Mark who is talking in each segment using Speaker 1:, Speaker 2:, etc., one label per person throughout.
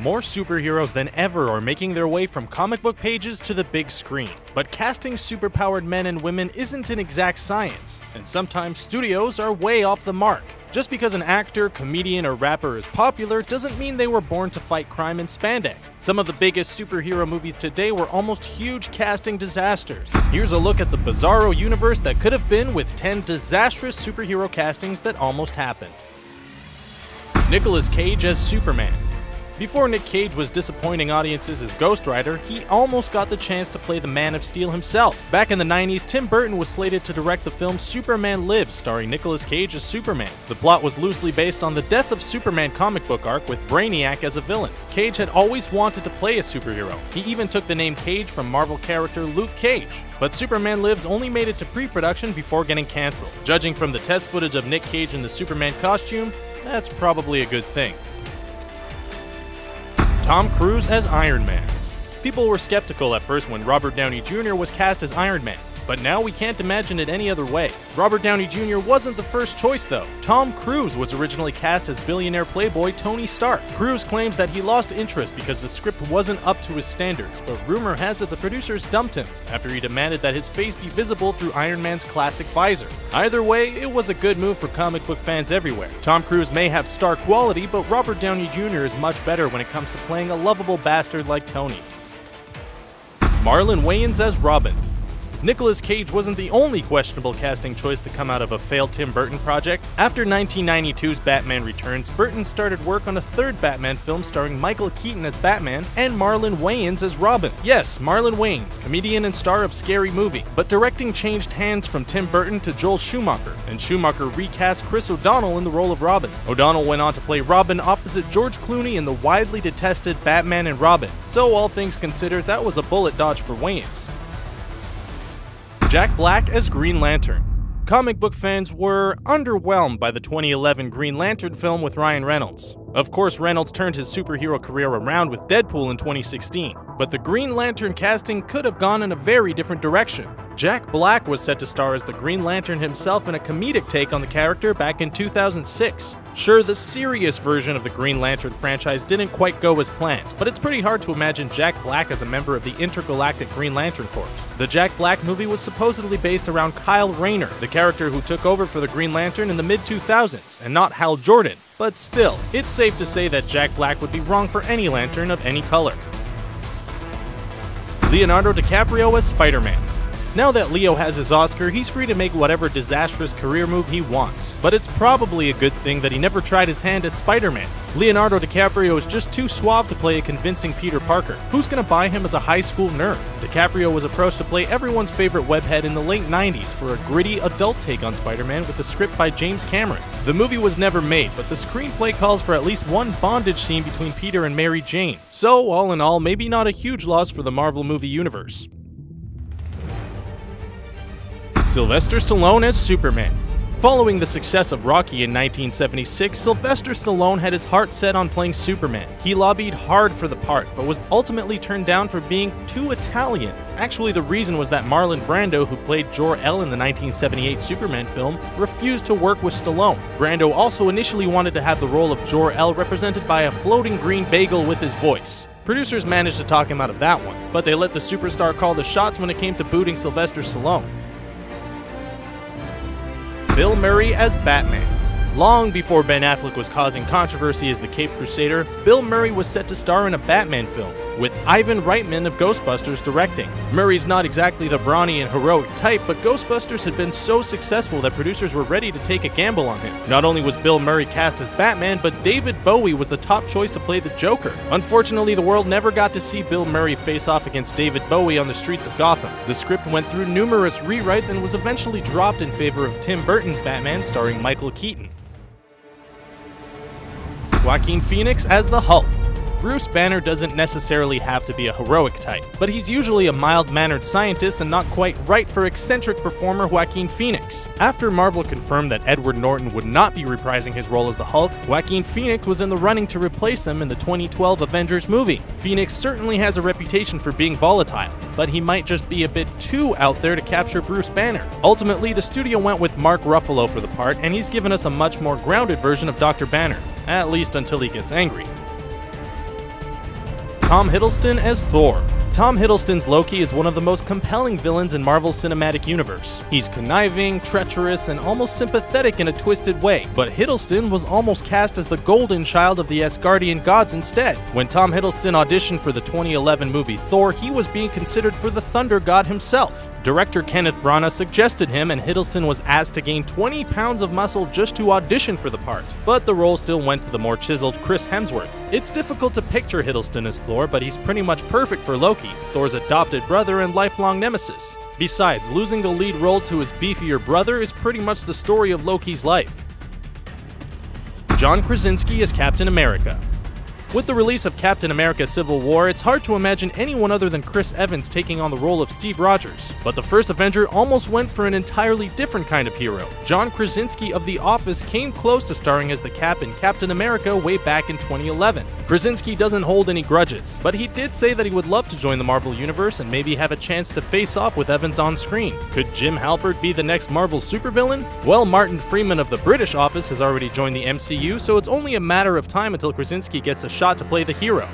Speaker 1: More superheroes than ever are making their way from comic book pages to the big screen. But casting superpowered men and women isn't an exact science, and sometimes studios are way off the mark. Just because an actor, comedian, or rapper is popular doesn't mean they were born to fight crime in spandex. Some of the biggest superhero movies today were almost huge casting disasters. Here's a look at the Bizarro universe that could have been with 10 disastrous superhero castings that almost happened. Nicolas Cage as Superman. Before Nick Cage was disappointing audiences as Ghost Rider, he almost got the chance to play the Man of Steel himself. Back in the 90s, Tim Burton was slated to direct the film Superman Lives, starring Nicolas Cage as Superman. The plot was loosely based on the Death of Superman comic book arc with Brainiac as a villain. Cage had always wanted to play a superhero. He even took the name Cage from Marvel character Luke Cage. But Superman Lives only made it to pre-production before getting cancelled. Judging from the test footage of Nick Cage in the Superman costume, that's probably a good thing. Tom Cruise as Iron Man. People were skeptical at first when Robert Downey Jr. was cast as Iron Man, but now we can't imagine it any other way. Robert Downey Jr. wasn't the first choice though. Tom Cruise was originally cast as billionaire playboy Tony Stark. Cruise claims that he lost interest because the script wasn't up to his standards, but rumor has it the producers dumped him after he demanded that his face be visible through Iron Man's classic visor. Either way, it was a good move for comic book fans everywhere. Tom Cruise may have star quality, but Robert Downey Jr. is much better when it comes to playing a lovable bastard like Tony. Marlon Wayans as Robin. Nicolas Cage wasn't the only questionable casting choice to come out of a failed Tim Burton project. After 1992's Batman Returns, Burton started work on a third Batman film starring Michael Keaton as Batman and Marlon Wayans as Robin. Yes, Marlon Wayans, comedian and star of Scary Movie. But directing changed hands from Tim Burton to Joel Schumacher, and Schumacher recast Chris O'Donnell in the role of Robin. O'Donnell went on to play Robin opposite George Clooney in the widely detested Batman and Robin. So all things considered, that was a bullet dodge for Wayans. Jack Black as Green Lantern. Comic book fans were underwhelmed by the 2011 Green Lantern film with Ryan Reynolds. Of course, Reynolds turned his superhero career around with Deadpool in 2016, but the Green Lantern casting could have gone in a very different direction. Jack Black was set to star as the Green Lantern himself in a comedic take on the character back in 2006. Sure, the serious version of the Green Lantern franchise didn't quite go as planned, but it's pretty hard to imagine Jack Black as a member of the intergalactic Green Lantern Corps. The Jack Black movie was supposedly based around Kyle Rayner, the character who took over for the Green Lantern in the mid-2000s, and not Hal Jordan. But still, it's safe to say that Jack Black would be wrong for any lantern of any color. Leonardo DiCaprio as Spider-Man. Now that Leo has his Oscar, he's free to make whatever disastrous career move he wants. But it's probably a good thing that he never tried his hand at Spider-Man. Leonardo DiCaprio is just too suave to play a convincing Peter Parker. Who's gonna buy him as a high school nerd? DiCaprio was approached to play everyone's favorite webhead in the late 90s for a gritty adult take on Spider-Man with a script by James Cameron. The movie was never made, but the screenplay calls for at least one bondage scene between Peter and Mary Jane. So, all in all, maybe not a huge loss for the Marvel movie universe. Sylvester Stallone as Superman. Following the success of Rocky in 1976, Sylvester Stallone had his heart set on playing Superman. He lobbied hard for the part, but was ultimately turned down for being too Italian. Actually, the reason was that Marlon Brando, who played Jor-El in the 1978 Superman film, refused to work with Stallone. Brando also initially wanted to have the role of Jor-El represented by a floating green bagel with his voice. Producers managed to talk him out of that one, but they let the superstar call the shots when it came to booting Sylvester Stallone. Bill Murray as Batman. Long before Ben Affleck was causing controversy as the Caped Crusader, Bill Murray was set to star in a Batman film, with Ivan Reitman of Ghostbusters directing. Murray's not exactly the brawny and heroic type, but Ghostbusters had been so successful that producers were ready to take a gamble on him. Not only was Bill Murray cast as Batman, but David Bowie was the top choice to play the Joker. Unfortunately, the world never got to see Bill Murray face off against David Bowie on the streets of Gotham. The script went through numerous rewrites and was eventually dropped in favor of Tim Burton's Batman starring Michael Keaton. Joaquin Phoenix as the Hulk. Bruce Banner doesn't necessarily have to be a heroic type, but he's usually a mild-mannered scientist and not quite right for eccentric performer Joaquin Phoenix. After Marvel confirmed that Edward Norton would not be reprising his role as the Hulk, Joaquin Phoenix was in the running to replace him in the 2012 Avengers movie. Phoenix certainly has a reputation for being volatile, but he might just be a bit too out there to capture Bruce Banner. Ultimately, the studio went with Mark Ruffalo for the part, and he's given us a much more grounded version of Dr. Banner, at least until he gets angry. Tom Hiddleston as Thor. Tom Hiddleston's Loki is one of the most compelling villains in Marvel's cinematic universe. He's conniving, treacherous, and almost sympathetic in a twisted way, but Hiddleston was almost cast as the golden child of the Asgardian gods instead. When Tom Hiddleston auditioned for the 2011 movie Thor, he was being considered for the Thunder God himself. Director Kenneth Branagh suggested him, and Hiddleston was asked to gain 20 pounds of muscle just to audition for the part, but the role still went to the more chiseled Chris Hemsworth. It's difficult to picture Hiddleston as Thor, but he's pretty much perfect for Loki, Thor's adopted brother and lifelong nemesis. Besides, losing the lead role to his beefier brother is pretty much the story of Loki's life. John Krasinski as Captain America. With the release of Captain America Civil War, it's hard to imagine anyone other than Chris Evans taking on the role of Steve Rogers. But the first Avenger almost went for an entirely different kind of hero. John Krasinski of The Office came close to starring as the Cap in Captain America way back in 2011. Krasinski doesn't hold any grudges, but he did say that he would love to join the Marvel Universe and maybe have a chance to face off with Evans on screen. Could Jim Halpert be the next Marvel supervillain? Well, Martin Freeman of the British Office has already joined the MCU, so it's only a matter of time until Krasinski gets a shot to play the hero.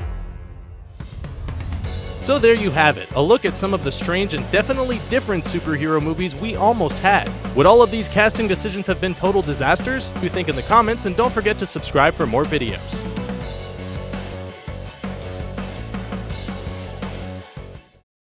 Speaker 1: So there you have it, a look at some of the strange and definitely different superhero movies we almost had. Would all of these casting decisions have been total disasters? You think in the comments, and don't forget to subscribe for more videos.